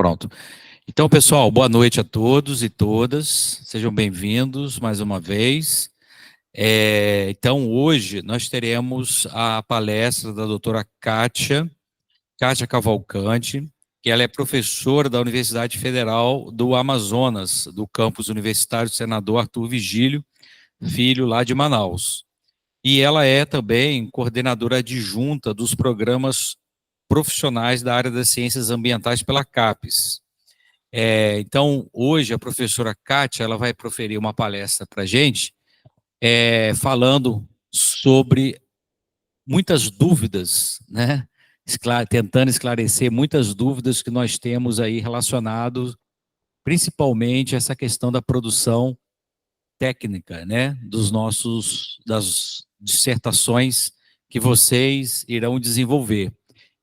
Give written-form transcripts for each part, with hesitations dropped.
Pronto. Então, pessoal, boa noite a todos e todas. Sejam bem-vindos mais uma vez. Então, hoje nós teremos a palestra da doutora Kátia Cavalcante, que ela é professora da Universidade Federal do Amazonas, do campus universitário Senador Arthur Vigílio Filho, lá de Manaus. E ela é também coordenadora adjunta dos programas profissionais da área das ciências ambientais pela CAPES. Então, hoje a professora Kátia, ela vai proferir uma palestra para a gente, falando sobre muitas dúvidas, né? Tentando esclarecer muitas dúvidas que nós temos aí relacionados, principalmente essa questão da produção técnica, né? Das dissertações que vocês irão desenvolver.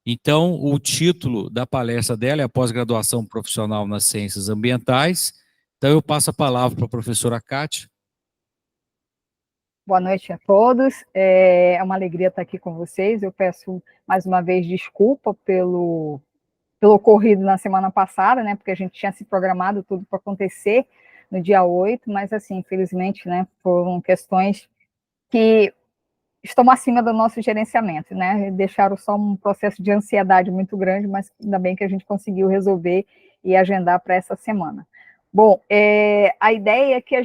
Então, o título da palestra dela é a pós-graduação profissional nas ciências ambientais. Então, eu passo a palavra para a professora Kátia. Boa noite a todos, é uma alegria estar aqui com vocês. Eu peço mais uma vez desculpa pelo ocorrido na semana passada, né, porque a gente tinha se programado tudo para acontecer no dia 8, mas assim, infelizmente, né, foram questões que estão acima do nosso gerenciamento, né, deixaram só um processo de ansiedade muito grande, mas ainda bem que a gente conseguiu resolver e agendar para essa semana. Bom, a ideia é que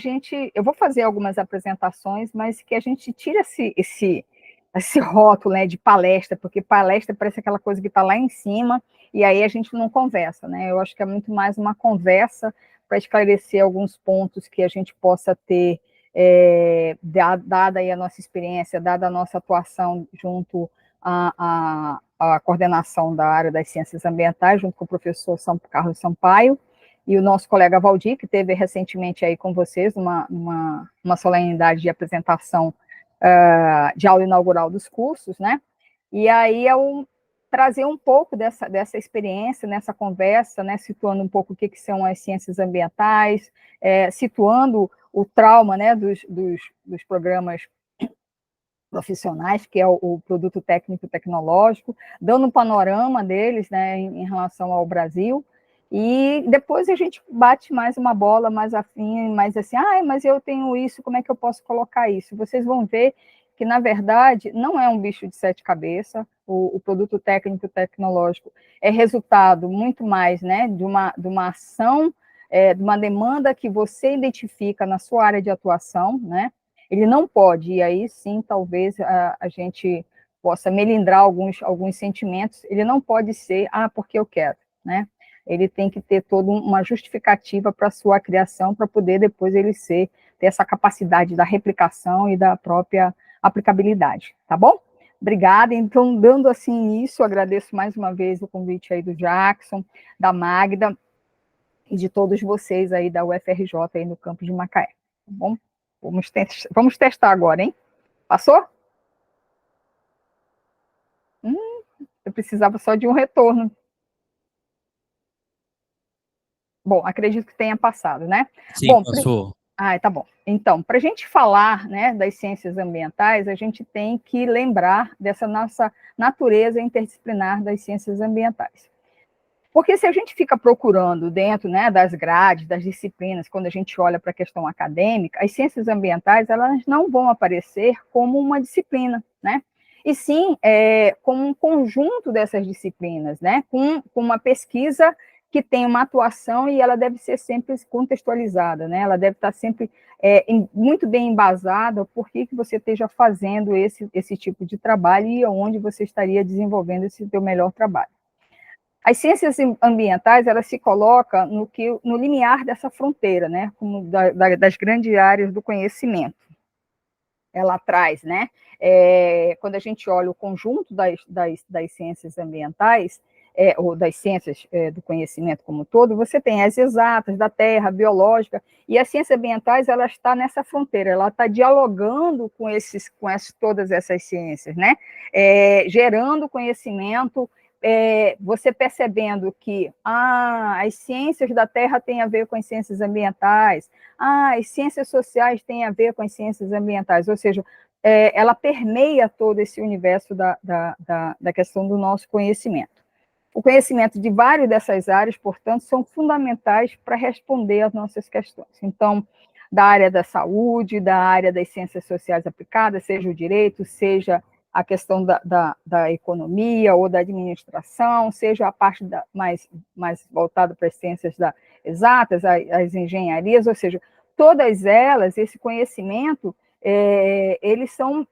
eu vou fazer algumas apresentações, mas que a gente tire esse rótulo, né, de palestra, porque palestra parece aquela coisa que está lá em cima, e aí a gente não conversa, né, eu acho que é muito mais uma conversa para esclarecer alguns pontos que a gente possa ter, dada aí a nossa experiência, dada a nossa atuação junto à coordenação da área das ciências ambientais, junto com o professor Carlos Sampaio, e o nosso colega Valdir, que esteve recentemente aí com vocês, uma solenidade de apresentação de aula inaugural dos cursos, né? E aí eu trazer um pouco dessa experiência, nessa conversa, né, situando um pouco o que são as ciências ambientais, situando o trauma, né, dos programas profissionais, que é o produto técnico tecnológico, dando um panorama deles, né, em relação ao Brasil, e depois a gente bate mais uma bola mais afim, mais assim, mas eu tenho isso, como é que eu posso colocar isso? Vocês vão ver que, na verdade, não é um bicho de 7 cabeças, o produto técnico tecnológico é resultado muito mais, né, de uma ação, de uma demanda que você identifica na sua área de atuação, né? Ele não pode, e aí sim, talvez a gente possa melindrar alguns sentimentos, ele não pode ser, porque eu quero, né? Ele tem que ter toda uma justificativa para a sua criação, para poder depois ele ter essa capacidade da replicação e da própria aplicabilidade, tá bom? Obrigada, então, dando assim isso, agradeço mais uma vez o convite aí do Jackson, da Magda, e de todos vocês aí da UFRJ, aí no campus de Macaé, tá bom? Vamos testar agora, hein? Passou? Eu precisava só de um retorno. Bom, acredito que tenha passado, né? Sim, bom, passou. Tá bom. Então, para a gente falar, né, das ciências ambientais, a gente tem que lembrar dessa nossa natureza interdisciplinar das ciências ambientais. Porque se a gente fica procurando dentro, né, das grades, das disciplinas, quando a gente olha para a questão acadêmica, as ciências ambientais elas não vão aparecer como uma disciplina, né? E sim como um conjunto dessas disciplinas, né? Com uma pesquisa que tem uma atuação e ela deve ser sempre contextualizada, né? Ela deve estar sempre muito bem embasada por que você esteja fazendo esse tipo de trabalho e onde você estaria desenvolvendo esse seu melhor trabalho. As ciências ambientais, elas se colocam no limiar dessa fronteira, né, como das grandes áreas do conhecimento. Ela traz, né, quando a gente olha o conjunto das ciências ambientais, ou das ciências do conhecimento como um todo, você tem as exatas, da terra, biológica, e as ciências ambientais, ela está nessa fronteira, ela está dialogando com todas essas ciências, né, gerando conhecimento, você percebendo que as ciências da terra têm a ver com as ciências ambientais, as ciências sociais têm a ver com as ciências ambientais, ou seja, ela permeia todo esse universo da questão do nosso conhecimento. O conhecimento de várias dessas áreas, portanto, são fundamentais para responder às nossas questões. Então, da área da saúde, da área das ciências sociais aplicadas, seja o direito, seja a questão da economia ou da administração, seja a parte mais voltada para as ciências exatas, as engenharias, ou seja, todas elas, esse conhecimento, eles são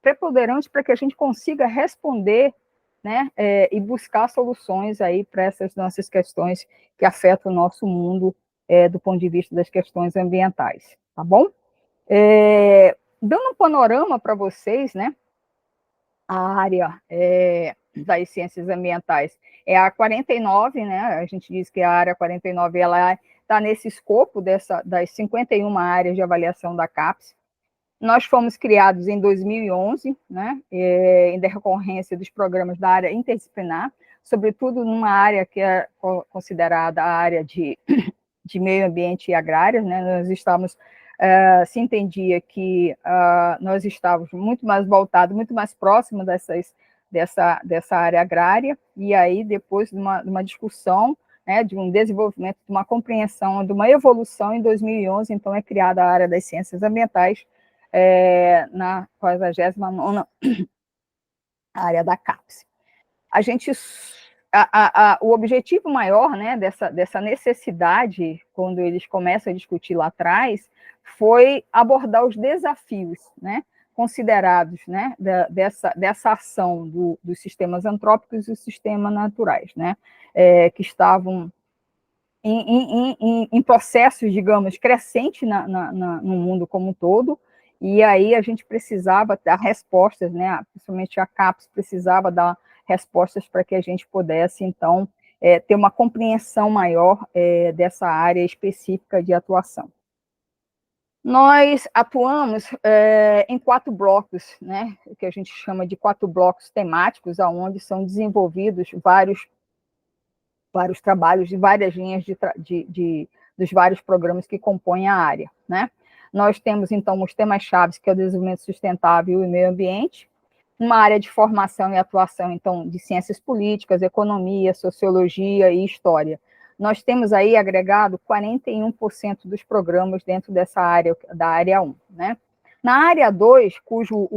preponderantes para que a gente consiga responder, né, e buscar soluções aí para essas nossas questões que afetam o nosso mundo do ponto de vista das questões ambientais, tá bom? Dando um panorama para vocês, né, a área das ciências ambientais é a 49, né, a gente diz que a área 49, ela está nesse escopo das 51 áreas de avaliação da CAPES. Nós fomos criados em 2011, né, em decorrência dos programas da área interdisciplinar, sobretudo numa área que é considerada a área de meio ambiente e agrárias, né, nós estávamos, se entendia que nós estávamos muito mais voltados, muito mais próximos dessa área agrária, e aí depois de uma discussão, né, de um desenvolvimento, de uma compreensão, de uma evolução, em 2011, então é criada a área das ciências ambientais, na 49ª área da CAPES. A gente, o objetivo maior, né, dessa necessidade, quando eles começam a discutir lá atrás, foi abordar os desafios, né, considerados, né, dessa ação dos sistemas antrópicos e dos sistemas naturais, né, que estavam em processos, digamos, crescentes no mundo como um todo, e aí a gente precisava dar respostas, né, principalmente a CAPES precisava dar respostas para que a gente pudesse, então, ter uma compreensão maior dessa área específica de atuação. Nós atuamos em 4 blocos, né, o que a gente chama de 4 blocos temáticos, onde são desenvolvidos vários trabalhos de várias linhas dos vários programas que compõem a área, né? Nós temos, então, os temas-chave, que é o desenvolvimento sustentável e o meio ambiente, uma área de formação e atuação, então, de ciências políticas, economia, sociologia e história. Nós temos aí agregado 41% dos programas dentro dessa área, da área 1, né? Na área 2, cujo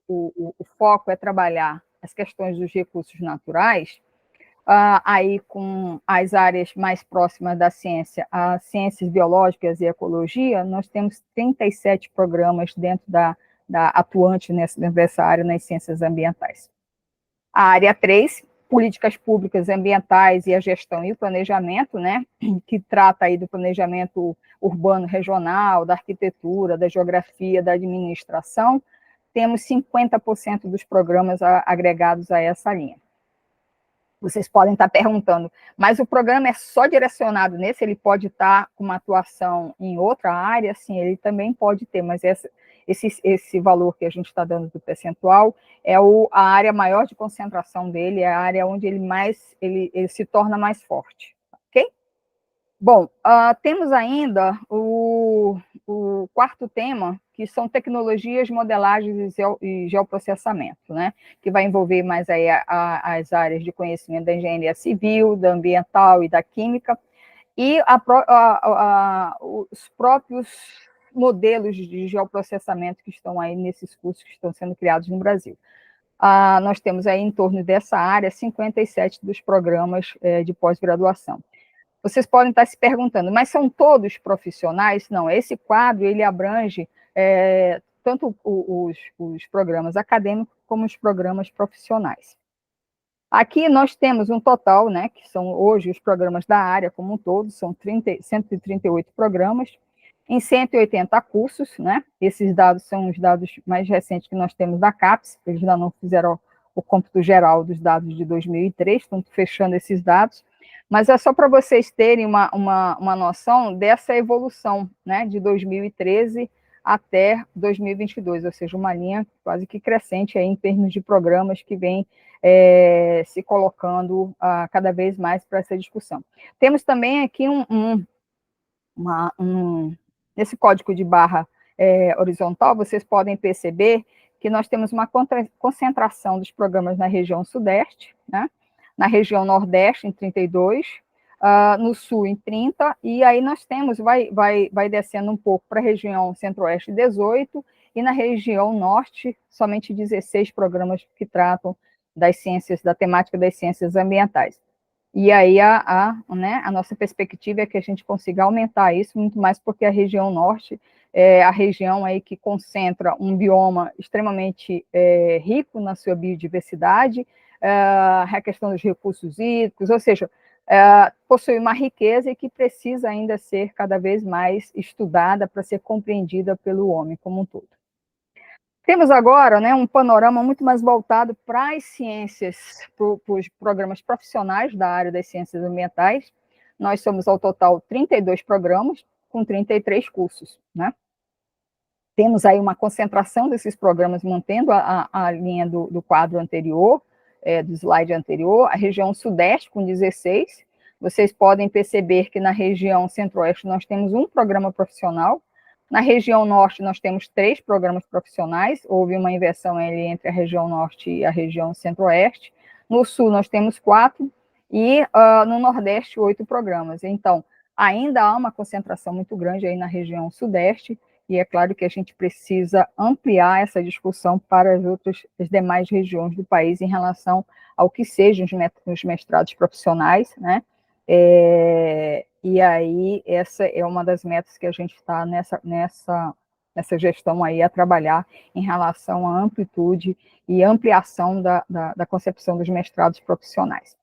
o foco é trabalhar as questões dos recursos naturais, aí com as áreas mais próximas da ciência, as ciências biológicas e ecologia, nós temos 37 programas dentro atuante dessa área nas ciências ambientais. A área 3, políticas públicas ambientais e a gestão e o planejamento, né, que trata aí do planejamento urbano regional, da arquitetura, da geografia, da administração, temos 50% dos programas agregados a essa linha. Vocês podem estar perguntando, mas o programa é só direcionado nesse? Ele pode estar com uma atuação em outra área? Sim, ele também pode ter, mas esse valor que a gente está dando do percentual é a área maior de concentração dele, é a área onde ele se torna mais forte, ok? Bom, temos ainda o 4º tema, que são tecnologias, modelagens e geoprocessamento, né? Que vai envolver mais aí as áreas de conhecimento da engenharia civil, da ambiental e da química, e os próprios modelos de geoprocessamento que estão aí nesses cursos que estão sendo criados no Brasil. Nós temos aí em torno dessa área 57 dos programas de pós-graduação. Vocês podem estar se perguntando, mas são todos profissionais? Não, esse quadro, ele abrange tanto os programas acadêmicos como os programas profissionais. Aqui nós temos um total, né, que são hoje os programas da área como um todo, são 138 programas, em 180 cursos, né, esses dados são os dados mais recentes que nós temos da CAPES, eles ainda não fizeram o cômputo geral dos dados de 2003, estão fechando esses dados, mas é só para vocês terem uma noção dessa evolução, né, de 2013 até 2022, ou seja, uma linha quase que crescente aí em termos de programas que vem se colocando cada vez mais para essa discussão. Temos também aqui nesse código de barra horizontal, vocês podem perceber que nós temos uma concentração dos programas na região sudeste, né? na região Nordeste, em 32, no Sul, em 30, e aí nós temos, vai descendo um pouco para a região Centro-Oeste, 18, e na região Norte, somente 16 programas que tratam das ciências, da temática das ciências ambientais. E aí né, a nossa perspectiva é que a gente consiga aumentar isso muito mais, porque a região Norte é a região aí que concentra um bioma extremamente rico na sua biodiversidade, a questão dos recursos hídricos, ou seja, possui uma riqueza e que precisa ainda ser cada vez mais estudada para ser compreendida pelo homem como um todo. Temos agora, né, um panorama muito mais voltado para as ciências, para os programas profissionais da área das ciências ambientais. Nós somos, ao total, 32 programas, com 33 cursos, né? Temos aí uma concentração desses programas, mantendo a linha do quadro anterior, do slide anterior, a região Sudeste, com 16. Vocês podem perceber que na região Centro-Oeste nós temos um programa profissional. Na região Norte nós temos 3 programas profissionais, houve uma inversão entre a região Norte e a região Centro-Oeste. No Sul nós temos 4 e no Nordeste 8 programas. Então, ainda há uma concentração muito grande aí na região Sudeste, e é claro que a gente precisa ampliar essa discussão para as demais regiões do país em relação ao que sejam os mestrados profissionais, né? E aí, essa é uma das metas que a gente está nessa gestão aí a trabalhar em relação à amplitude e ampliação da concepção dos mestrados profissionais.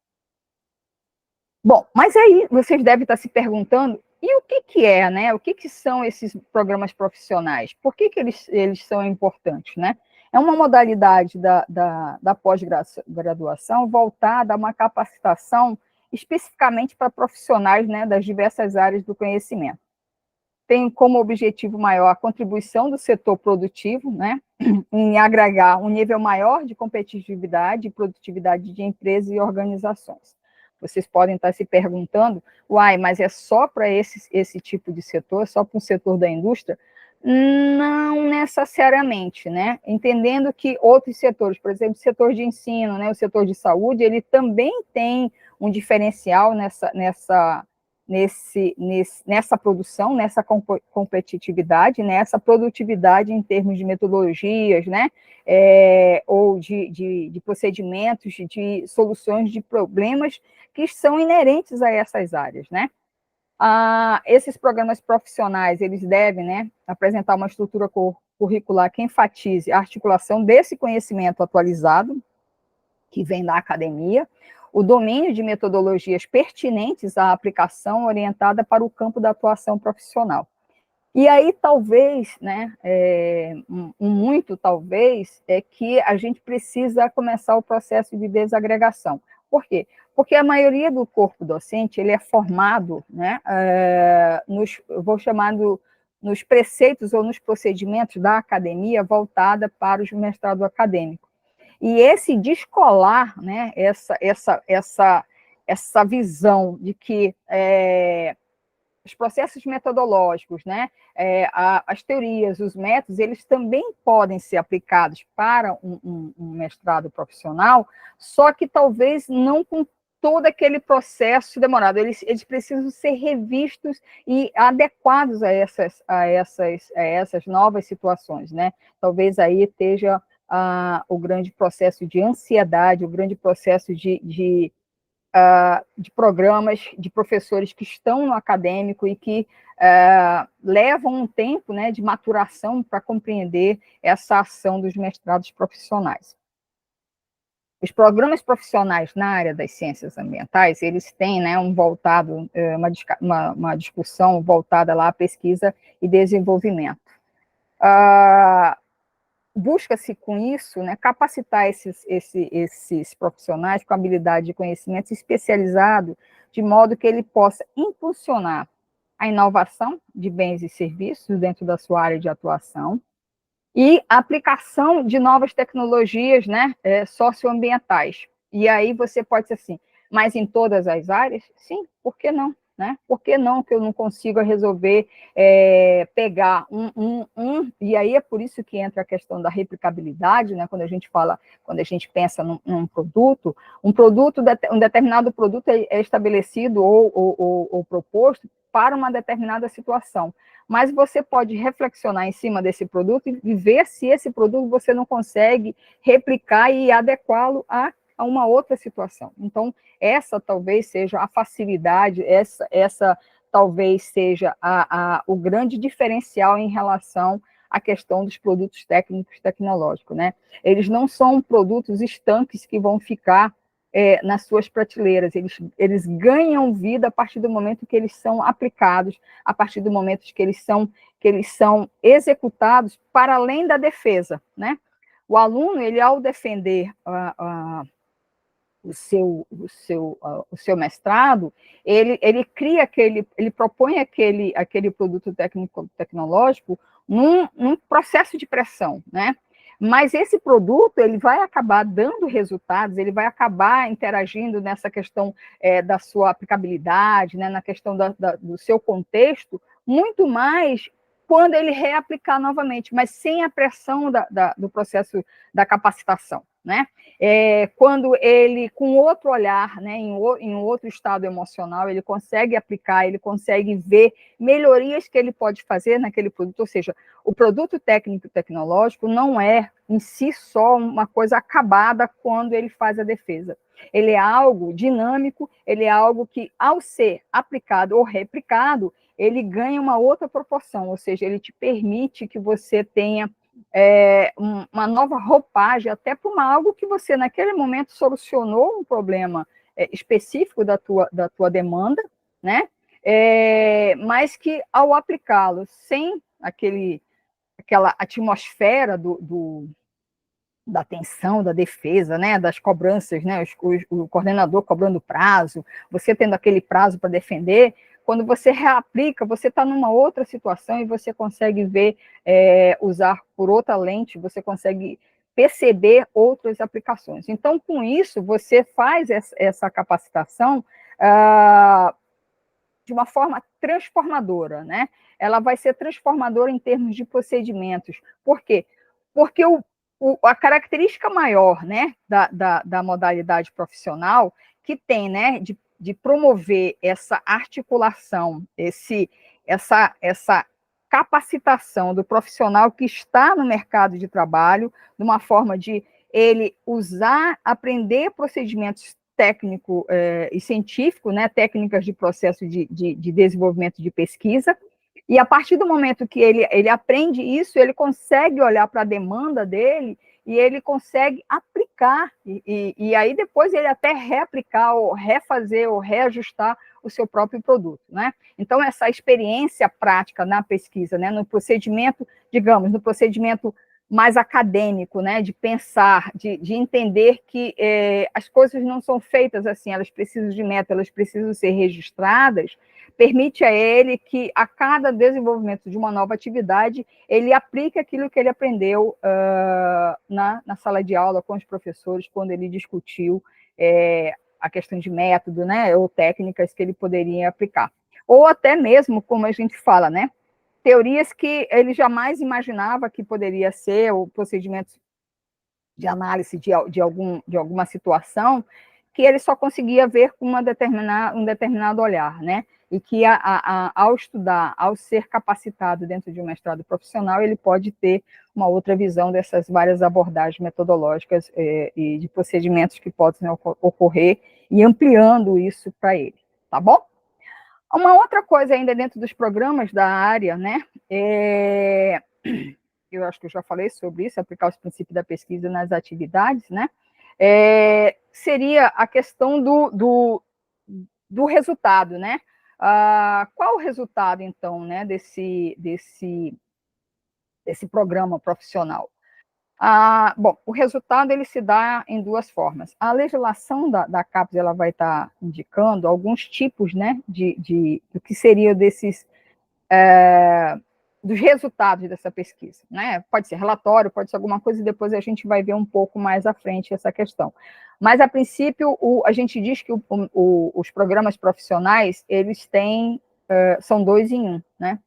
Bom, mas aí vocês devem estar se perguntando, e o que é, né? O que são esses programas profissionais? Por que eles são importantes, né? É uma modalidade da pós-graduação voltada a uma capacitação especificamente para profissionais, né, das diversas áreas do conhecimento. Tem como objetivo maior a contribuição do setor produtivo, né, em agregar um nível maior de competitividade e produtividade de empresas e organizações. Vocês podem estar se perguntando, uai, mas é só para esse tipo de setor, é só para o setor da indústria? Não necessariamente, né? Entendendo que outros setores, por exemplo, o setor de ensino, né, o setor de saúde, ele também tem um diferencial nessa produção, nessa competitividade, nessa produtividade em termos de metodologias, né, ou de procedimentos, de soluções de problemas que são inerentes a essas áreas, né. Esses programas profissionais, eles devem, né, apresentar uma estrutura curricular que enfatize a articulação desse conhecimento atualizado, que vem da academia, o domínio de metodologias pertinentes à aplicação orientada para o campo da atuação profissional. E aí, talvez, né, muito talvez, é que a gente precisa começar o processo de desagregação. Por quê? Porque a maioria do corpo docente, ele é formado, né, vou chamar nos preceitos ou nos procedimentos da academia voltada para os mestrados acadêmicos. E esse descolar, né, essa visão de que os processos metodológicos, né, as teorias, os métodos, eles também podem ser aplicados para um mestrado profissional, só que talvez não com todo aquele processo demorado. Eles precisam ser revistos e adequados a essas novas situações, né? Talvez aí esteja o grande processo de ansiedade, o grande processo de programas, de professores que estão no acadêmico e que levam um tempo, né, de maturação para compreender essa ação dos mestrados profissionais. Os programas profissionais na área das ciências ambientais, eles têm, né, uma discussão voltada lá à pesquisa e desenvolvimento. Busca-se com isso, né, capacitar esses profissionais com habilidade de conhecimento especializado, de modo que ele possa impulsionar a inovação de bens e serviços dentro da sua área de atuação e a aplicação de novas tecnologias, né, socioambientais. E aí você pode dizer assim, mas em todas as áreas? Sim, por que não? né? Por que não que eu não consiga resolver pegar e aí é por isso que entra a questão da replicabilidade, né? Quando a gente pensa num produto, um determinado produto é estabelecido ou proposto para uma determinada situação. Mas você pode reflexionar em cima desse produto e ver se esse produto você não consegue replicar e adequá-lo a uma outra situação. Então, essa talvez seja a facilidade, essa talvez seja o grande diferencial em relação à questão dos produtos técnicos tecnológicos, né? Eles não são produtos estanques que vão ficar nas suas prateleiras, eles ganham vida a partir do momento que eles são aplicados, a partir do momento que eles são executados para além da defesa, né? O aluno, ele ao defender o seu mestrado, ele cria ele propõe aquele produto técnico-tecnológico num processo de pressão, né? Mas esse produto, ele vai acabar dando resultados, ele vai acabar interagindo nessa questão da sua aplicabilidade, né, na questão do seu contexto, muito mais quando ele reaplicar novamente, mas sem a pressão do processo da capacitação, né? Quando ele, com outro olhar, né, em outro estado emocional, ele consegue aplicar, ele consegue ver melhorias que ele pode fazer naquele produto, ou seja, o produto técnico-tecnológico não é, em si só, uma coisa acabada quando ele faz a defesa. Ele é algo dinâmico, ele é algo que, ao ser aplicado ou replicado, ele ganha uma outra proporção, ou seja, ele te permite que você tenha uma nova roupagem, até para algo que você, naquele momento, solucionou um problema específico da tua demanda, né? Mas que, ao aplicá-lo sem aquela atmosfera da tensão, da defesa, né, das cobranças, né, o coordenador cobrando prazo, você tendo aquele prazo para defender, quando você reaplica, você está numa outra situação e você consegue ver, usar por outra lente, você consegue perceber outras aplicações. Então, com isso, você faz essa capacitação de uma forma transformadora, né? Ela vai ser transformadora em termos de procedimentos. Por quê? Porque a característica maior, né, da modalidade profissional, que tem, né, de promover essa articulação, essa capacitação do profissional que está no mercado de trabalho, de uma forma de ele aprender procedimentos técnico e científico, né, técnicas de processo de desenvolvimento de pesquisa, e a partir do momento que ele aprende isso, ele consegue olhar para a demanda dele e ele consegue aplicar, e aí depois ele até reaplicar, ou refazer, ou reajustar o seu próprio produto, né? Então, essa experiência prática na pesquisa, né, no procedimento, digamos, no procedimento mais acadêmico, né, de pensar, de entender que as coisas não são feitas assim, elas precisam de método, elas precisam ser registradas, permite a ele que, a cada desenvolvimento de uma nova atividade, ele aplique aquilo que ele aprendeu na sala de aula com os professores, quando ele discutiu a questão de método, né, ou técnicas que ele poderia aplicar. Ou até mesmo, como a gente fala, né, teorias que ele jamais imaginava que poderia ser, ou procedimentos de análise de alguma situação, que ele só conseguia ver com um determinado olhar, né? E que, ao estudar, ao ser capacitado dentro de um mestrado profissional, ele pode ter uma outra visão dessas várias abordagens metodológicas e de procedimentos que podem ocorrer, e ampliando isso para ele, tá bom? Uma outra coisa ainda dentro dos programas da área, né, eu acho que eu já falei sobre isso, aplicar os princípios da pesquisa nas atividades, né, seria a questão do resultado, né? Qual o resultado, então, né, desse programa profissional? Bom, o resultado ele se dá em duas formas. A legislação da CAPES ela vai estar indicando alguns tipos, né, do que seria desses dos resultados dessa pesquisa, né? Pode ser relatório, pode ser alguma coisa, e depois a gente vai ver um pouco mais à frente essa questão. Mas, a princípio, a gente diz que os programas profissionais, eles têm, são 2 em 1, né?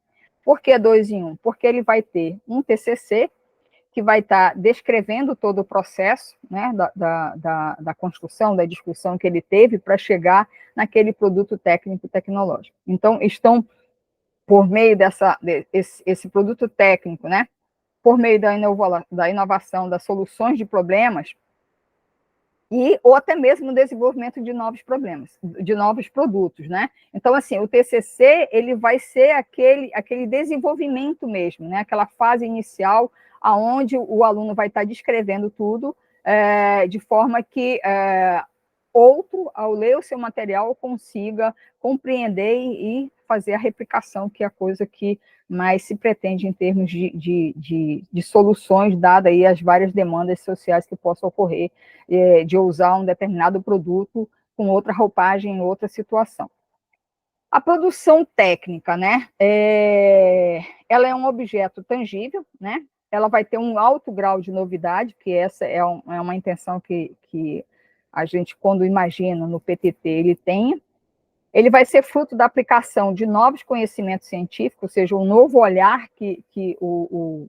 Por que 2 em 1? Porque ele vai ter um TCC, que vai estar descrevendo todo o processo, né, da construção, da discussão que ele teve para chegar naquele produto técnico-tecnológico. Então, estão, por meio esse produto técnico, né, por meio da inovação, das soluções de problemas, ou até mesmo no desenvolvimento de novos problemas, de novos produtos, né? Então, assim, o TCC, ele vai ser aquele desenvolvimento mesmo, né? Aquela fase inicial, aonde o aluno vai estar descrevendo tudo, de forma que outro, ao ler o seu material, consiga compreender e fazer a replicação, que é a coisa que mais se pretende em termos de soluções, dadas aí as várias demandas sociais que possam ocorrer, de usar um determinado produto com outra roupagem, em outra situação. A produção técnica, né, ela é um objeto tangível, né, ela vai ter um alto grau de novidade, que essa é uma intenção que a gente, quando imagina no PTT, ele tenha. Ele vai ser fruto da aplicação de novos conhecimentos científicos, ou seja, um novo olhar que o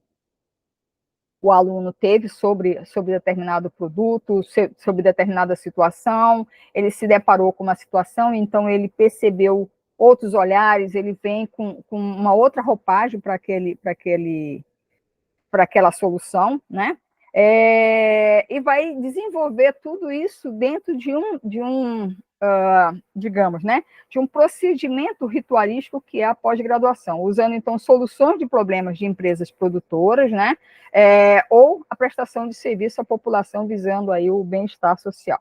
aluno teve sobre determinado produto, sobre determinada situação, ele se deparou com uma situação, então ele percebeu outros olhares, ele vem com uma outra roupagem para aquela solução, né? E vai desenvolver tudo isso dentro digamos, né, de um procedimento ritualístico que é a pós-graduação, usando, então, soluções de problemas de empresas produtoras, né, ou a prestação de serviço à população visando aí o bem-estar social.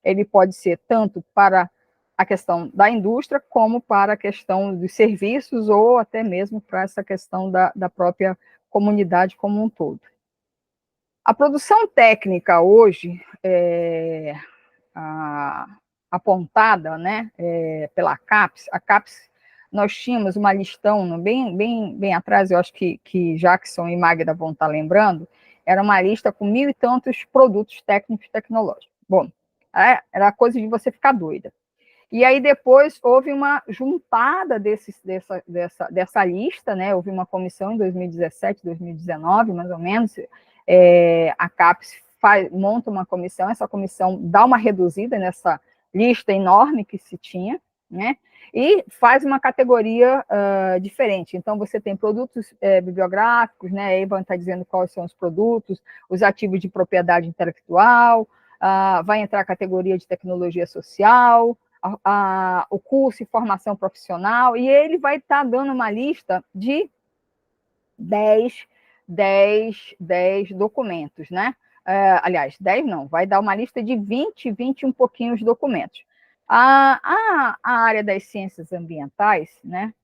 Ele pode ser tanto para a questão da indústria, como para a questão dos serviços, ou até mesmo para essa questão da própria comunidade como um todo. A produção técnica hoje, apontada, né, pela CAPES, a CAPES, nós tínhamos uma listão, bem atrás, eu acho que Jackson e Magda vão estar lembrando, era uma lista com 1.000 e tantos produtos técnicos e tecnológicos. Bom, era coisa de você ficar doida. E aí depois houve uma juntada dessa lista, né? Houve uma comissão em 2017, 2019, mais ou menos, a CAPES monta uma comissão, essa comissão dá uma reduzida nessa lista enorme que se tinha, né? E faz uma categoria diferente. Então, você tem produtos bibliográficos, né? Aí vão estar dizendo quais são os produtos, os ativos de propriedade intelectual, vai entrar a categoria de tecnologia social, o curso e formação profissional, e ele vai estar dando uma lista de 10 documentos, né? Aliás, 10 não, vai dar uma lista de 20 e um pouquinhos documentos. A área das ciências ambientais, né,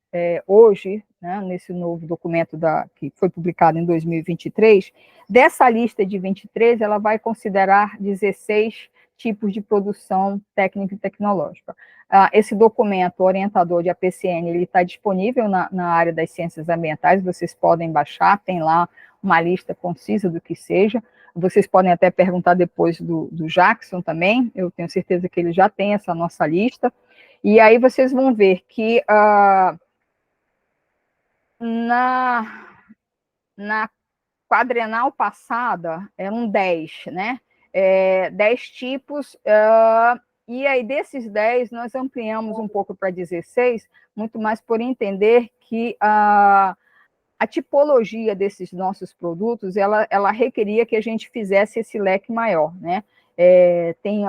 hoje, né, nesse novo documento que foi publicado em 2023, dessa lista de 23, ela vai considerar 16 tipos de produção técnica e tecnológica. Esse documento orientador de APCN, ele está disponível na área das ciências ambientais, vocês podem baixar, tem lá uma lista concisa do que seja. Vocês podem até perguntar depois do Jackson também, eu tenho certeza que ele já tem essa nossa lista. E aí vocês vão ver que na quadrenal passada eram 10, né? 10 tipos, e aí desses 10 nós ampliamos um pouco para 16, muito mais por entender que a tipologia desses nossos produtos, ela requeria que a gente fizesse esse leque maior, né? Tem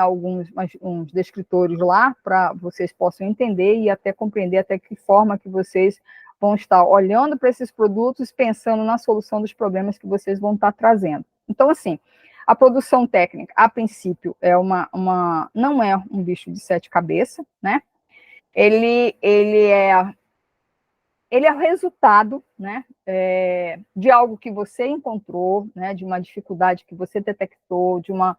uns descritores lá para vocês possam entender e até compreender até que forma que vocês vão estar olhando para esses produtos, pensando na solução dos problemas que vocês vão estar trazendo. Então, assim, a produção técnica, a princípio, não é um bicho de 7 cabeças, né? Ele é o resultado, né, de algo que você encontrou, né, de uma dificuldade que você detectou, de uma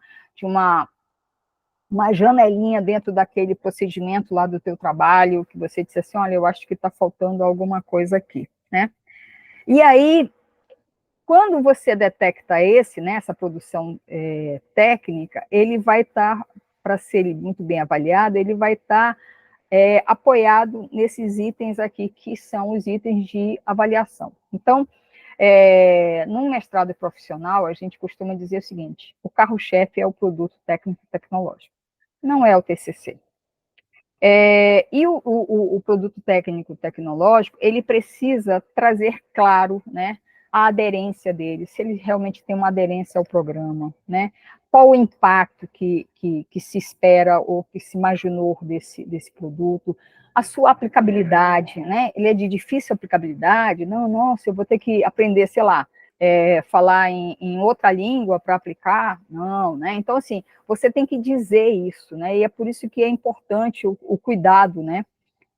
janelinha dentro daquele procedimento lá do teu trabalho, que você disse assim, olha, eu acho que está faltando alguma coisa aqui, né? E aí, quando você detecta essa produção técnica, ele vai estar, para ser muito bem avaliado, ele vai estar apoiado nesses itens aqui, que são os itens de avaliação. Então, num mestrado profissional, a gente costuma dizer o seguinte: o carro-chefe é o produto técnico-tecnológico, não é o TCC. E o produto técnico-tecnológico, ele precisa trazer claro, né, a aderência dele, se ele realmente tem uma aderência ao programa, né, qual o impacto que se espera ou que se imaginou desse produto, a sua aplicabilidade, né, ele é de difícil aplicabilidade, não, nossa, eu vou ter que aprender, sei lá, falar em outra língua para aplicar, não, né, então, assim, você tem que dizer isso, né, e é por isso que é importante o cuidado, né,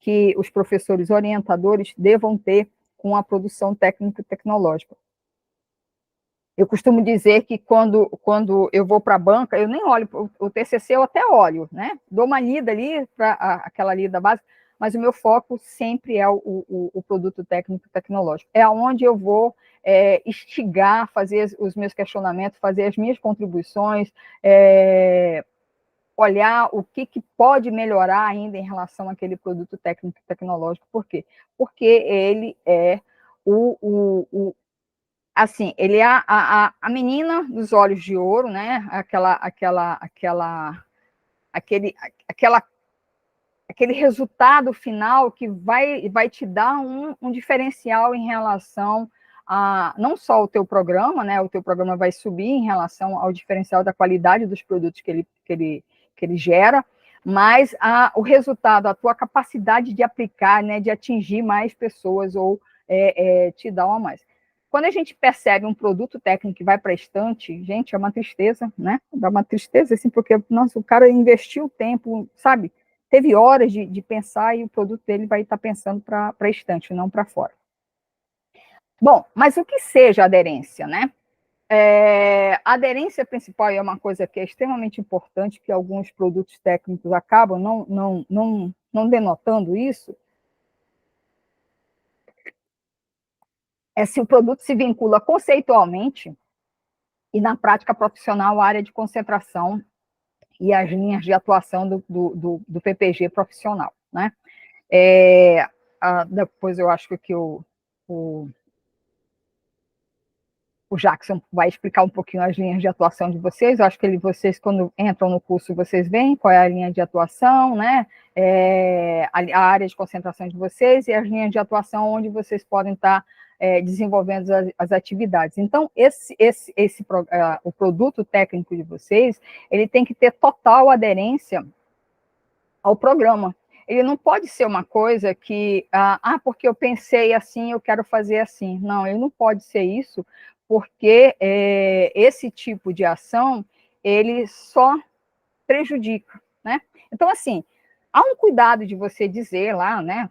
que os professores orientadores devam ter com a produção técnica e tecnológica. Eu costumo dizer que quando eu vou para a banca, eu nem olho, o TCC eu até olho, né? Dou uma lida ali, aquela lida básica, mas o meu foco sempre é o produto técnico e tecnológico. É onde eu vou instigar, fazer os meus questionamentos, fazer as minhas contribuições, olhar o que pode melhorar ainda em relação àquele produto técnico e tecnológico. Por quê? Porque ele é assim, ele é a menina dos olhos de ouro, né? Aquele resultado final que vai te dar um diferencial em relação a não só o teu programa, né? O teu programa vai subir em relação ao diferencial da qualidade dos produtos que ele gera, mas o resultado, a tua capacidade de aplicar, né? De atingir mais pessoas ou te dar uma mais. Quando a gente percebe um produto técnico que vai para a estante, gente, é uma tristeza, né? Dá uma tristeza, assim, porque, nossa, o cara investiu tempo, sabe? Teve horas de pensar e o produto dele vai estar pensando para a estante, não para fora. Bom, mas o que seja aderência, né? A aderência principal é uma coisa que é extremamente importante, que alguns produtos técnicos acabam não denotando isso, é se o produto se vincula conceitualmente e na prática profissional à área de concentração e as linhas de atuação do PPG profissional, né? Depois eu acho que o Jackson vai explicar um pouquinho as linhas de atuação de vocês. Eu acho que vocês, quando entram no curso, vocês veem qual é a linha de atuação, né? A área de concentração de vocês e as linhas de atuação onde vocês podem estar desenvolvendo as atividades. Então, o produto técnico de vocês, ele tem que ter total aderência ao programa. Ele não pode ser uma coisa que, porque eu pensei assim, eu quero fazer assim. Não, ele não pode ser isso, porque esse tipo de ação, ele só prejudica, né? Então, assim, há um cuidado de você dizer lá, né,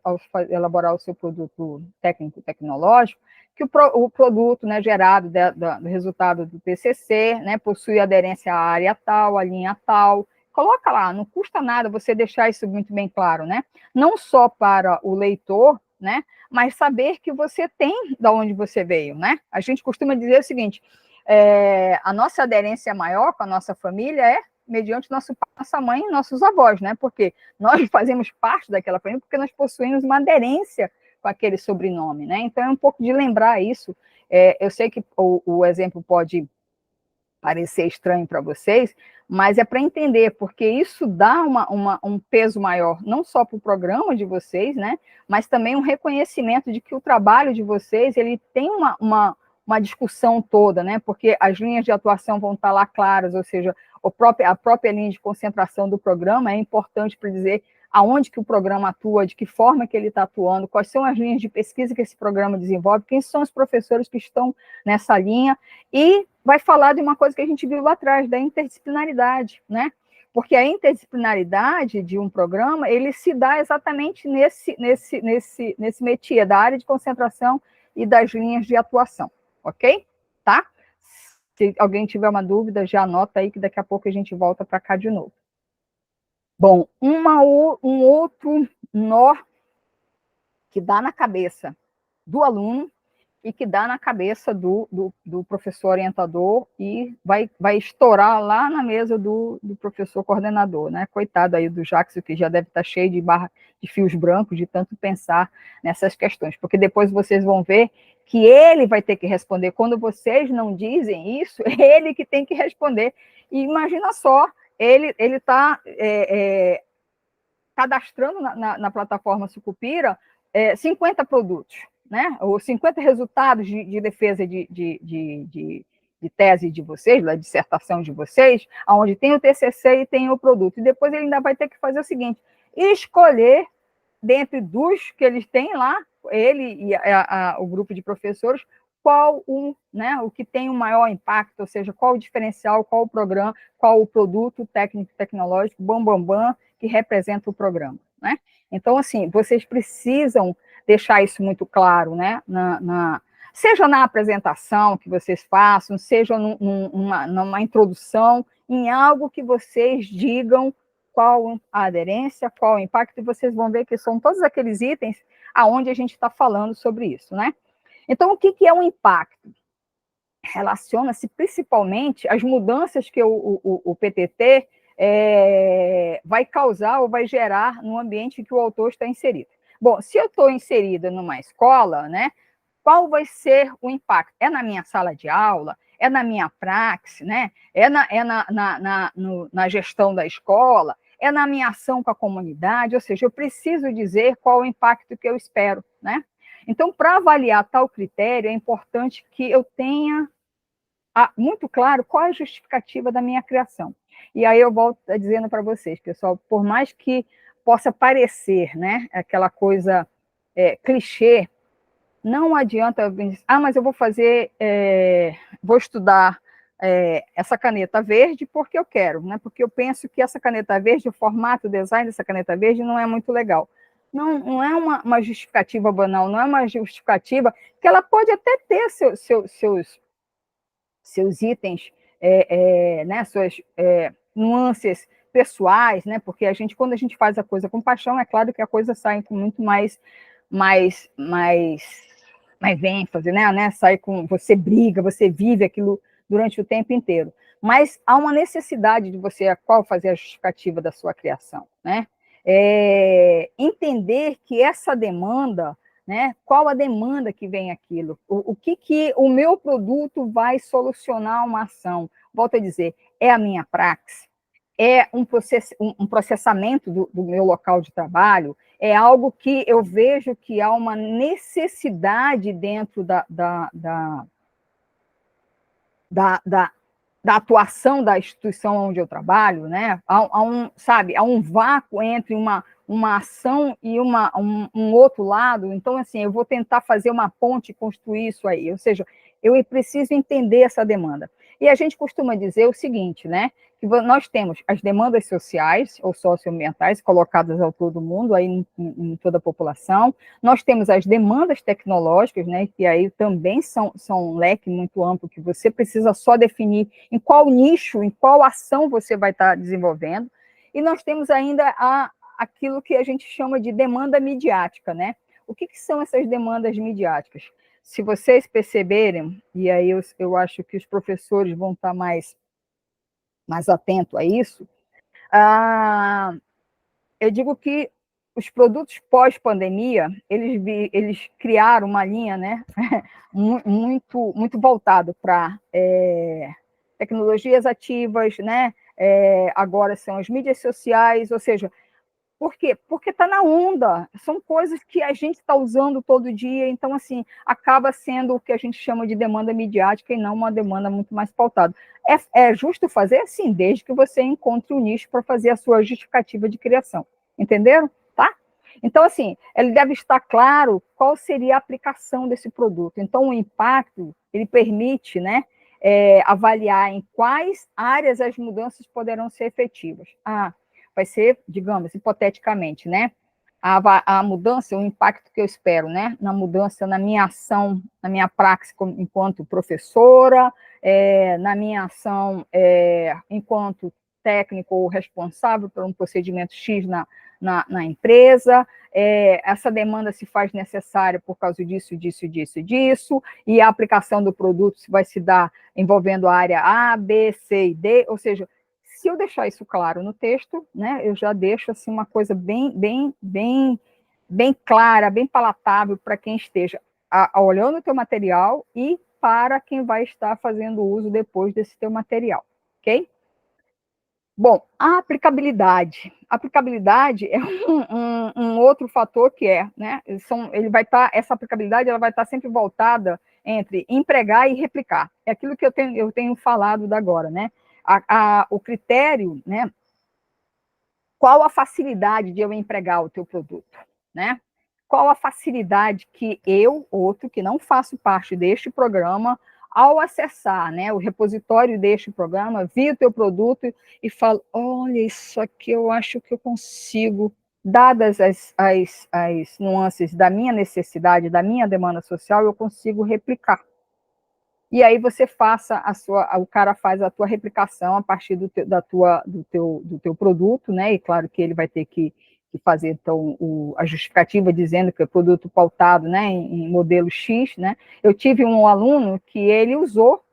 ao elaborar o seu produto técnico tecnológico, que o produto, né, gerado do resultado do TCC, né, possui aderência à área tal, à linha tal. Coloca lá, não custa nada você deixar isso muito bem claro, né? Não só para o leitor, né, mas saber que você tem de onde você veio, né? A gente costuma dizer o seguinte: a nossa aderência maior com a nossa família é mediante nossa mãe e nossos avós, né? Porque nós fazemos parte daquela família porque nós possuímos uma aderência com aquele sobrenome, né? Então é um pouco de lembrar isso. Eu sei que o exemplo pode parecer estranho para vocês, mas é para entender, porque isso dá um peso maior, não só para o programa de vocês, né? Mas também um reconhecimento de que o trabalho de vocês, ele tem uma discussão toda, né? Porque as linhas de atuação vão estar lá claras, ou seja, a própria linha de concentração do programa é importante para dizer aonde que o programa atua, de que forma que ele está atuando, quais são as linhas de pesquisa que esse programa desenvolve, quem são os professores que estão nessa linha, e vai falar de uma coisa que a gente viu lá atrás, da interdisciplinaridade, né? Porque a interdisciplinaridade de um programa, ele se dá exatamente nesse métier, da área de concentração e das linhas de atuação, ok? Tá? Se alguém tiver uma dúvida, já anota aí que daqui a pouco a gente volta para cá de novo. Bom, um outro nó que dá na cabeça do aluno e que dá na cabeça do professor orientador e vai estourar lá na mesa do professor coordenador, né? Coitado aí do Jackson, que já deve estar cheio de fios brancos, de tanto pensar nessas questões, porque depois vocês vão ver que ele vai ter que responder. Quando vocês não dizem isso, é ele que tem que responder. E imagina só, ele está cadastrando na plataforma Sucupira 50 produtos, né? Ou 50 resultados de defesa de tese de vocês, da dissertação de vocês, onde tem o TCC e tem o produto. E depois ele ainda vai ter que fazer o seguinte, escolher, dentre dos que eles têm lá, ele e o grupo de professores, qual o que tem o maior impacto, ou seja, qual o diferencial, qual o programa, qual o produto técnico tecnológico, bam, que representa o programa, né? Então, assim, vocês precisam deixar isso muito claro, né? Seja na apresentação que vocês façam, seja numa introdução, em algo que vocês digam qual a aderência, qual o impacto, e vocês vão ver que são todos aqueles itens aonde a gente está falando sobre isso, né? Então, o que é um impacto? Relaciona-se principalmente às mudanças que o PTT vai causar ou vai gerar no ambiente em que o autor está inserido. Bom, se eu estou inserida numa escola, né, qual vai ser o impacto? É na minha sala de aula? É na minha praxe? Né? Na gestão da escola? É na minha ação com a comunidade? Ou seja, eu preciso dizer qual o impacto que eu espero, né? Então, para avaliar tal critério, é importante que eu tenha muito claro qual é a justificativa da minha criação. E aí eu volto dizendo para vocês, pessoal, por mais que possa parecer, né, aquela coisa clichê, não adianta, mas eu vou vou estudar essa caneta verde porque eu quero, né? Porque eu penso que essa caneta verde, o formato, o design dessa caneta verde não é muito legal. Não é uma justificativa banal, não é uma justificativa que ela pode até ter seus itens, né, suas nuances pessoais, né? Porque quando a gente faz a coisa com paixão, é claro que a coisa sai com muito mais ênfase, né? Sai com, você briga, você vive aquilo durante o tempo inteiro. Mas há uma necessidade de você, qual fazer a justificativa da sua criação, né? Entender que essa demanda, né? Qual a demanda que vem aquilo? O que o meu produto vai solucionar uma ação? Volto a dizer, é a minha praxe? É um processamento do meu local de trabalho? É algo que eu vejo que há uma necessidade dentro da atuação da instituição onde eu trabalho, né? Há um vácuo entre uma ação e um outro lado. Então, assim, eu vou tentar fazer uma ponte e construir isso aí. Ou seja, eu preciso entender essa demanda. E a gente costuma dizer o seguinte, né? Que nós temos as demandas sociais ou socioambientais colocadas ao todo mundo, aí em toda a população. Nós temos as demandas tecnológicas, né? Que aí também são um leque muito amplo, que você precisa só definir em qual nicho, em qual ação você vai estar desenvolvendo. E nós temos ainda aquilo que a gente chama de demanda midiática, né? O que são essas demandas midiáticas? Se vocês perceberem, e aí eu acho que os professores vão estar mais atentos a isso, eu digo que os produtos pós-pandemia, eles criaram uma linha, né, muito voltado para tecnologias ativas, né, agora são as mídias sociais, ou seja, por quê? Porque está na onda, são coisas que a gente está usando todo dia, então, assim, acaba sendo o que a gente chama de demanda midiática e não uma demanda muito mais pautada. É justo fazer? Sim, desde que você encontre um nicho para fazer a sua justificativa de criação. Entenderam? Tá? Então, assim, ele deve estar claro qual seria a aplicação desse produto. Então, o impacto, ele permite, né, avaliar em quais áreas as mudanças poderão ser efetivas. Vai ser, digamos, hipoteticamente, né? A mudança, o impacto que eu espero, né? Na mudança, na minha ação, na minha praxe enquanto professora, na minha ação enquanto técnico ou responsável por um procedimento X na empresa, essa demanda se faz necessária por causa disso, disso, disso, disso, e a aplicação do produto vai se dar envolvendo a área A, B, C e D, ou seja, se eu deixar isso claro no texto, né, eu já deixo assim uma coisa bem clara, bem palatável para quem esteja olhando o teu material e para quem vai estar fazendo uso depois desse teu material, ok? Bom, a aplicabilidade. A aplicabilidade é um outro fator que né? Essa aplicabilidade ela vai estar sempre voltada entre empregar e replicar. É aquilo que eu tenho falado da agora, né? O critério, né? Qual a facilidade de eu empregar o teu produto, né? Qual a facilidade que eu, outro, que não faço parte deste programa, ao acessar, né, o repositório deste programa, vi o teu produto e falo, olha, isso aqui eu acho que eu consigo, dadas as nuances da minha necessidade, da minha demanda social, eu consigo replicar. E aí você o cara faz a tua replicação a partir do teu produto, né? E claro que ele vai ter que fazer então a justificativa dizendo que é produto pautado, né, em modelo X, né? Eu tive um aluno que ele usou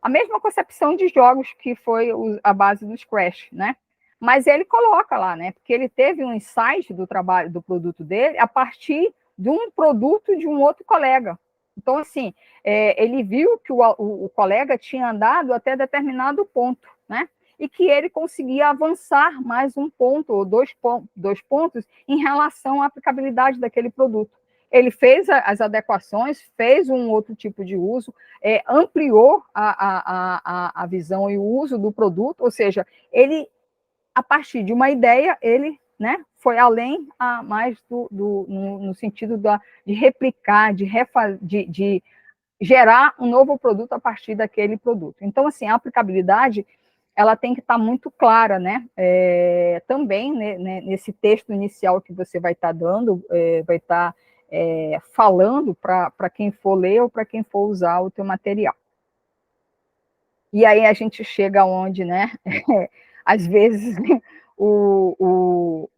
a mesma concepção de jogos que foi a base do Scratch, né? Mas ele coloca lá, né? Porque ele teve um insight do trabalho do produto dele a partir de um produto de um outro colega. Então, assim, ele viu que o colega tinha andado até determinado ponto, né? E que ele conseguia avançar mais um ponto ou dois pontos em relação à aplicabilidade daquele produto. Ele fez as adequações, fez um outro tipo de uso, ampliou a visão e o uso do produto, ou seja, ele, a partir de uma ideia, ele, né, foi além mais no sentido de replicar, de gerar um novo produto a partir daquele produto. Então, assim, a aplicabilidade, ela tem que estar muito clara, né? Também, né, nesse texto inicial que você vai estar dando, vai estar falando para quem for ler ou para quem for usar o teu material. E aí a gente chega onde, né? Às vezes o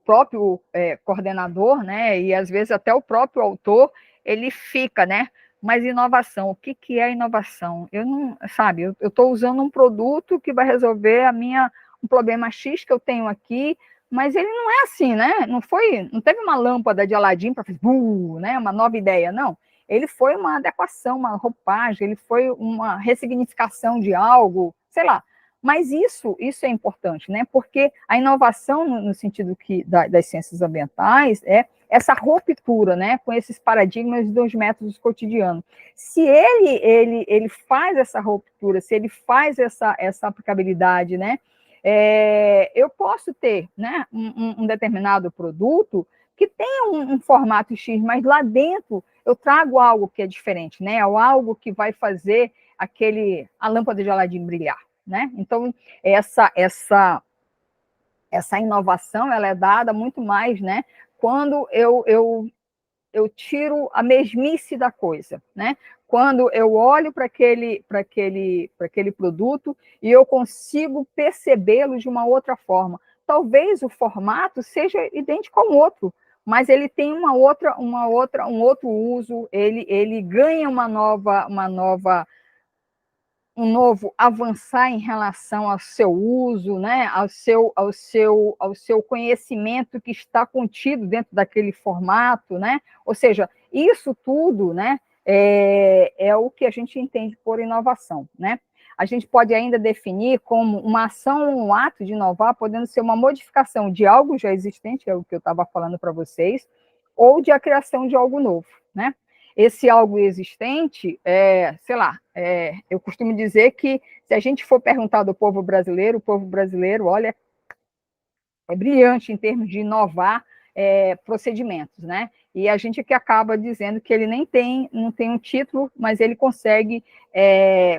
próprio coordenador, né, e às vezes até o próprio autor, ele fica, né, mas inovação, o que é inovação? Eu não, sabe, eu estou usando um produto que vai resolver um problema X que eu tenho aqui, mas ele não é assim, né, não teve uma lâmpada de Aladim para fazer, né, uma nova ideia, não. Ele foi uma adequação, uma roupagem, ele foi uma ressignificação de algo, sei lá. Mas isso é importante, né? Porque a inovação, no sentido das ciências ambientais, é essa ruptura, né, com esses paradigmas dos métodos cotidianos. Se ele faz essa ruptura, se ele faz essa aplicabilidade, né, eu posso ter, né, um determinado produto que tem um formato X, mas lá dentro eu trago algo que é diferente, né, algo que vai fazer a lâmpada de Aladim brilhar. Né? Então, essa inovação ela é dada muito mais, né, quando eu tiro a mesmice da coisa, né? Quando eu olho para aquele produto e eu consigo percebê-lo de uma outra forma. Talvez o formato seja idêntico ao outro, mas ele tem um outro uso, ele ganha um novo avançar em relação ao seu uso, né, ao seu conhecimento que está contido dentro daquele formato, né? Ou seja, isso tudo, né, é o que a gente entende por inovação, né? A gente pode ainda definir como uma ação ou um ato de inovar, podendo ser uma modificação de algo já existente, é o que eu estava falando para vocês, ou de a criação de algo novo, né? Esse algo existente, sei lá, eu costumo dizer que se a gente for perguntar do povo brasileiro, o povo brasileiro, olha, é brilhante em termos de inovar procedimentos, né? E a gente que acaba dizendo que ele não tem um título, mas ele consegue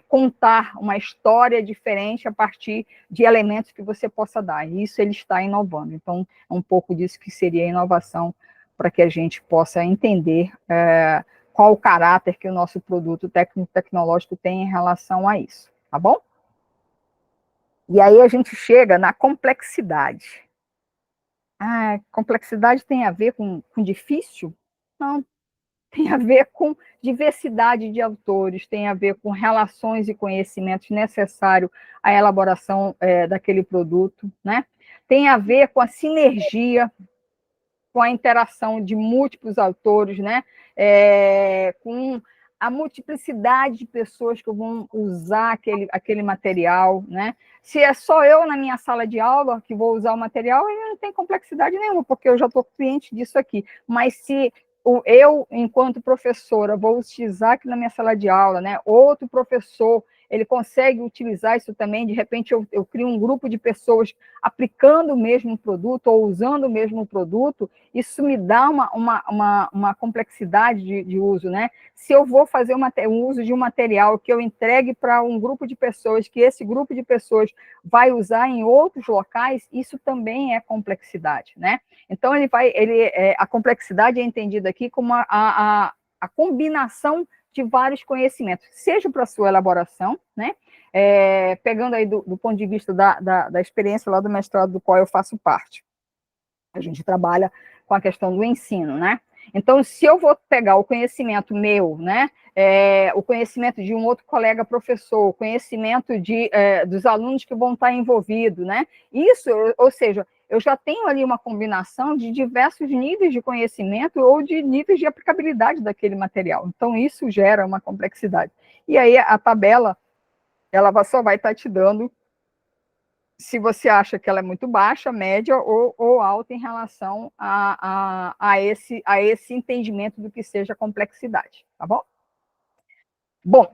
contar uma história diferente a partir de elementos que você possa dar. E isso ele está inovando. Então, é um pouco disso que seria a inovação para que a gente possa entender qual o caráter que o nosso produto técnico-tecnológico tem em relação a isso, tá bom? E aí a gente chega na complexidade. Ah, complexidade tem a ver com difícil? Não, tem a ver com diversidade de autores, tem a ver com relações e conhecimentos necessários à elaboração daquele produto, né? Tem a ver com a sinergia, com a interação de múltiplos autores, né? Com a multiplicidade de pessoas que vão usar aquele material, né? Se é só eu na minha sala de aula que vou usar o material, ele não tem complexidade nenhuma, porque eu já estou ciente disso aqui. Mas se eu, enquanto professora, vou utilizar aqui na minha sala de aula, né? Outro professor, ele consegue utilizar isso também, de repente eu crio um grupo de pessoas aplicando o mesmo produto ou usando o mesmo produto, isso me dá uma complexidade de uso, né? Se eu vou fazer um uso de um material que eu entregue para um grupo de pessoas, que esse grupo de pessoas vai usar em outros locais, isso também é complexidade, né? Então, a complexidade é entendida aqui como a combinação de vários conhecimentos, seja para a sua elaboração, né? Pegando aí do ponto de vista da experiência lá do mestrado do qual eu faço parte. A gente trabalha com a questão do ensino, né? Então, se eu vou pegar o conhecimento meu, né, o conhecimento de um outro colega professor, o conhecimento dos alunos que vão estar envolvidos, né? Isso, ou seja, eu já tenho ali uma combinação de diversos níveis de conhecimento ou de níveis de aplicabilidade daquele material. Então, isso gera uma complexidade. E aí, a tabela, ela só vai estar te dando se você acha que ela é muito baixa, média ou alta em relação a esse entendimento do que seja complexidade, tá bom? Bom,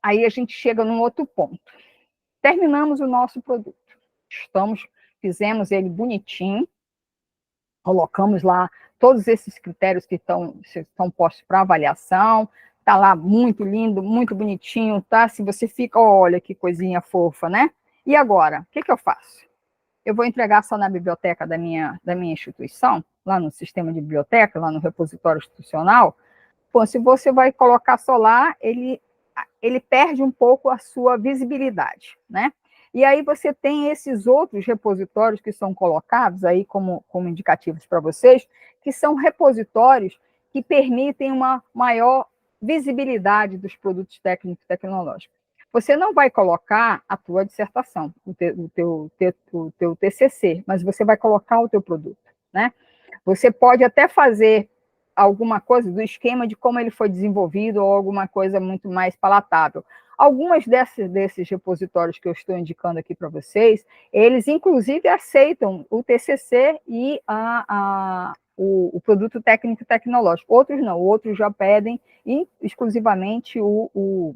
aí a gente chega num outro ponto. Terminamos o nosso produto. Fizemos ele bonitinho, colocamos lá todos esses critérios que estão postos para avaliação, tá lá muito lindo, muito bonitinho, tá? Se você fica, olha que coisinha fofa, né? E agora, o que eu faço? Eu vou entregar só na biblioteca da minha instituição, lá no sistema de biblioteca, lá no repositório institucional. Bom, se você vai colocar só lá, ele perde um pouco a sua visibilidade, né? E aí você tem esses outros repositórios que são colocados aí como indicativos para vocês, que são repositórios que permitem uma maior visibilidade dos produtos técnicos e tecnológicos. Você não vai colocar a tua dissertação, o teu TCC, mas você vai colocar o teu produto, né? Você pode até fazer alguma coisa do esquema de como ele foi desenvolvido ou alguma coisa muito mais palatável. Algumas desses repositórios que eu estou indicando aqui para vocês, eles inclusive aceitam o TCC e o produto técnico e tecnológico. Outros não, outros já pedem exclusivamente o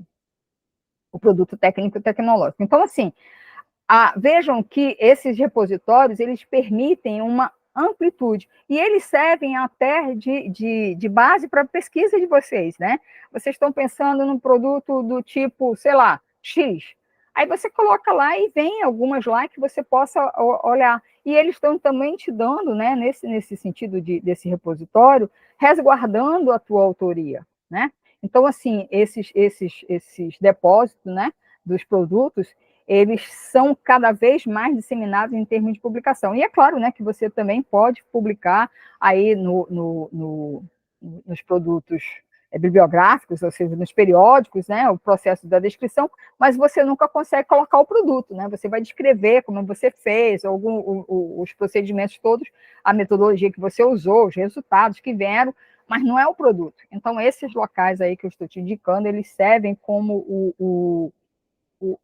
produto técnico e tecnológico. Então, assim, vejam que esses repositórios, eles permitem uma amplitude, e eles servem até de base para a pesquisa de vocês, né? Vocês estão pensando num produto do tipo, sei lá, X, aí você coloca lá e vem algumas lá que você possa olhar, e eles estão também te dando, né, nesse sentido desse repositório, resguardando a tua autoria, né? Então, assim, esses depósitos, né, dos produtos, eles são cada vez mais disseminados em termos de publicação. E é claro, né, que você também pode publicar aí nos produtos bibliográficos, ou seja, nos periódicos, né, o processo da descrição, mas você nunca consegue colocar o produto, né? Você vai descrever como você fez, os procedimentos todos, a metodologia que você usou, os resultados que vieram, mas não é o produto. Então, esses locais aí que eu estou te indicando, eles servem como o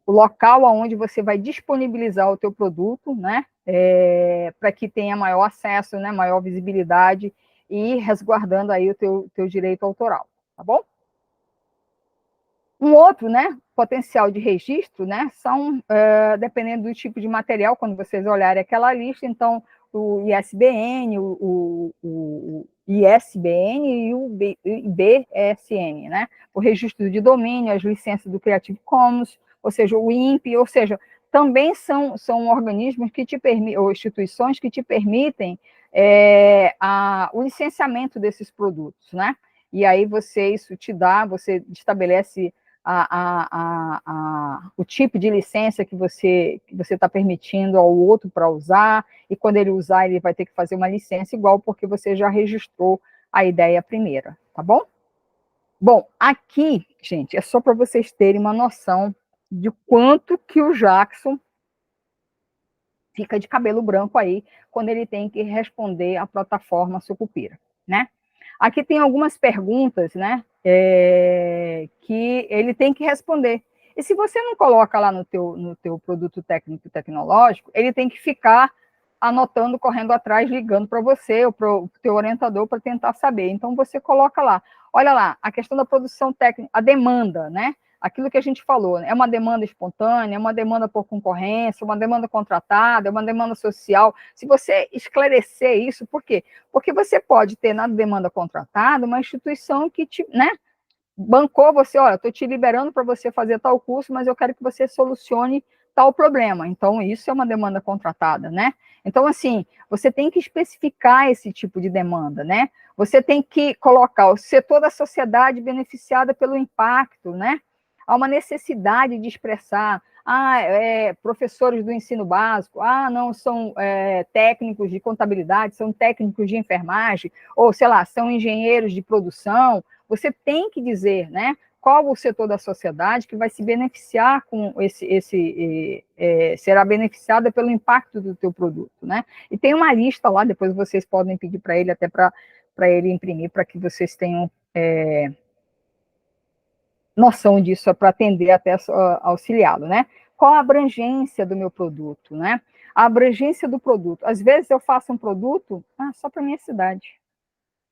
local onde você vai disponibilizar o teu produto, né, para que tenha maior acesso, né, maior visibilidade e resguardando aí o teu direito autoral, tá bom? Um outro, né, potencial de registro, né, são, dependendo do tipo de material, quando vocês olharem aquela lista, então, o ISBN, o ISBN e o BSN, né, o registro de domínio, as licenças do Creative Commons, ou seja, o INPE, ou seja, também são organismos que te permitem, ou instituições que te permitem o licenciamento desses produtos, né? E aí isso te dá, você estabelece o tipo de licença que você está permitindo ao outro para usar, e quando ele usar, ele vai ter que fazer uma licença igual, porque você já registrou a ideia primeira, tá bom? Bom, aqui, gente, é só para vocês terem uma noção de quanto que o Jackson fica de cabelo branco aí, quando ele tem que responder à plataforma Sucupira, né? Aqui tem algumas perguntas, né, que ele tem que responder. E se você não coloca lá no teu produto técnico e tecnológico, ele tem que ficar anotando, correndo atrás, ligando para você ou para o teu orientador para tentar saber. Então, você coloca lá. Olha lá, a questão da produção técnica, a demanda, né? Aquilo que a gente falou, é uma demanda espontânea, é uma demanda por concorrência, uma demanda contratada, é uma demanda social. Se você esclarecer isso, por quê? Porque você pode ter na demanda contratada uma instituição que te, né, bancou você, olha, estou te liberando para você fazer tal curso, mas eu quero que você solucione tal problema. Então, isso é uma demanda contratada, né? Então, assim, você tem que especificar esse tipo de demanda, né? Você tem que colocar o setor da sociedade beneficiada pelo impacto, né? Há uma necessidade de expressar, professores do ensino básico, não, são técnicos de contabilidade, são técnicos de enfermagem, ou, sei lá, são engenheiros de produção. Você tem que dizer, né, qual o setor da sociedade que vai se beneficiar com será beneficiada pelo impacto do teu produto, né? E tem uma lista lá, depois vocês podem pedir para ele, até para ele imprimir, para que vocês tenham noção disso, para atender até auxiliá-lo, né? Qual a abrangência do meu produto, né? A abrangência do produto. Às vezes eu faço um produto só para minha cidade.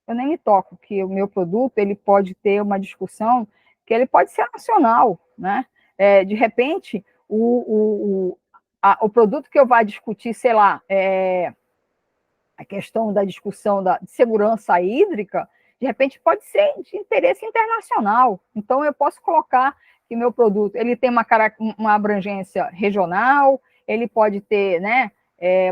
Eu nem me toco que o meu produto ele pode ter uma discussão que ele pode ser nacional, né? De repente, o produto que eu vá discutir, sei lá, a questão da discussão de segurança hídrica, de repente pode ser de interesse internacional. Então, eu posso colocar que meu produto ele tem uma abrangência regional, ele pode ter, né,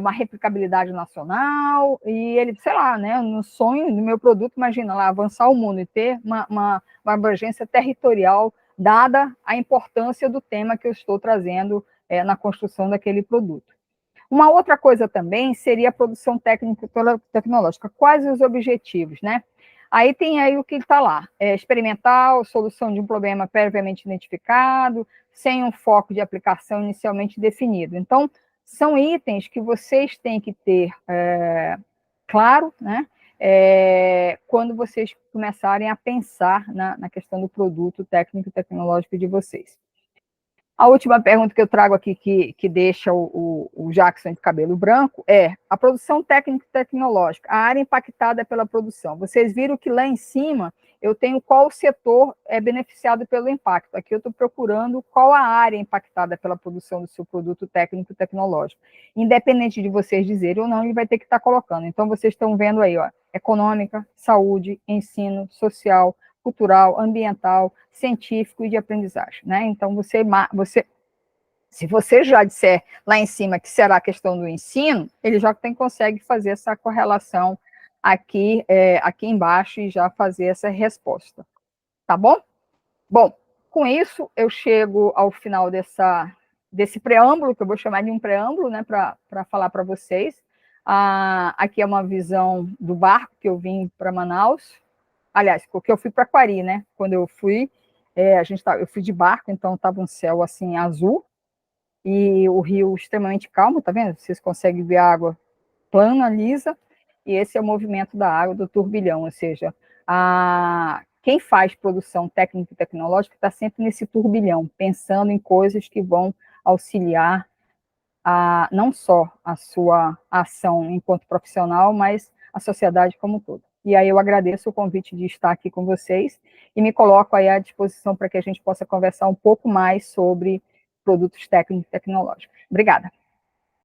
uma replicabilidade nacional, e ele, sei lá, né, no sonho do meu produto, imagina lá, avançar o mundo e ter uma abrangência territorial, dada a importância do tema que eu estou trazendo na construção daquele produto. Uma outra coisa também seria a produção técnico-tecnológica. Quais os objetivos, né? Aí tem aí o que está lá, experimental, solução de um problema previamente identificado, sem um foco de aplicação inicialmente definido. Então, são itens que vocês têm que ter claro, né? Quando vocês começarem a pensar na questão do produto técnico e tecnológico de vocês. A última pergunta que eu trago aqui, que deixa o Jackson de cabelo branco, é a produção técnica e tecnológica, a área impactada pela produção. Vocês viram que lá em cima eu tenho qual setor é beneficiado pelo impacto. Aqui eu estou procurando qual a área impactada pela produção do seu produto técnico e tecnológico. Independente de vocês dizerem ou não, ele vai ter que estar colocando. Então, vocês estão vendo aí, ó, econômica, saúde, ensino, social, cultural, ambiental, científico e de aprendizagem, né? Então, se você já disser lá em cima que será a questão do ensino, ele já consegue fazer essa correlação aqui, aqui embaixo e já fazer essa resposta, tá bom? Bom, com isso, eu chego ao final desse preâmbulo, que eu vou chamar de um preâmbulo, né, para falar para vocês. Aqui é uma visão do barco que eu vim para Manaus, aliás, porque eu fui para Quari, né? Quando eu fui, eu fui de barco, então estava um céu assim azul e o rio extremamente calmo, tá vendo? Vocês conseguem ver a água plana, lisa, e esse é o movimento da água do turbilhão, ou seja, quem faz produção técnica e tecnológica está sempre nesse turbilhão, pensando em coisas que vão auxiliar não só a sua ação enquanto profissional, mas a sociedade como um todo. E aí eu agradeço o convite de estar aqui com vocês e me coloco aí à disposição para que a gente possa conversar um pouco mais sobre produtos técnicos e tecnológicos. Obrigada.